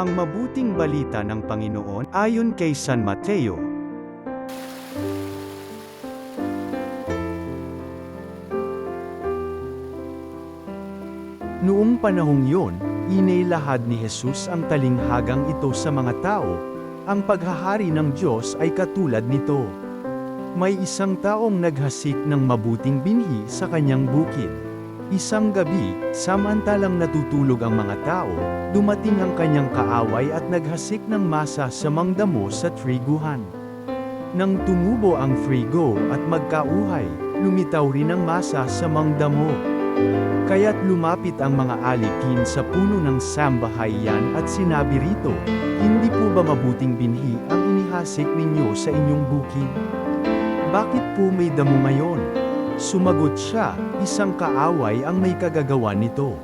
Ang mabuting balita ng Panginoon ayon kay San Mateo. Noong panahong yon, inilahad ni Jesus ang talinghagang ito sa mga tao. Ang paghahari ng Diyos ay katulad nito. May isang taong naghasik ng mabuting binhi sa kanyang bukid. Isang gabi, samantalang natutulog ang mga tao, dumating ang kanyang kaaway at naghasik ng masa sa mangdamo sa triguhan. Nang tumubo ang trigo at magkauhay, lumitaw rin ang masa sa mangdamo. Kaya't lumapit ang mga alipin sa puno ng sambahayan at sinabi rito, "Hindi po ba mabuting binhi ang inihasik ninyo sa inyong bukid? Bakit po may damo ngayon?" Sumagot siya, "Isang kaaway ang may kagagawa nito."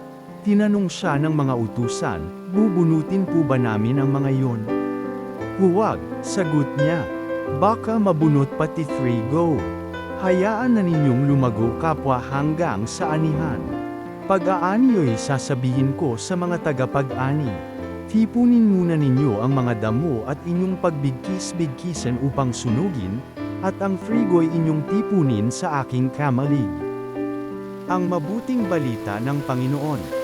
Tinanong siya ng mga utusan, "Bubunutin po ba namin ang mga iyon?" "Huwag," sagot niya. "Baka mabunot pati trigo. Hayaan na ninyong lumago kapwa hanggang sa anihan. Pag-aaniyo'y sasabihin ko sa mga tagapag-ani, tipunin muna ninyo ang mga damo at inyong pagbigkis-bigkisan upang sunugin, at ang trigo'y inyong tipunin sa aking kamalig." Ang mabuting balita ng Panginoon.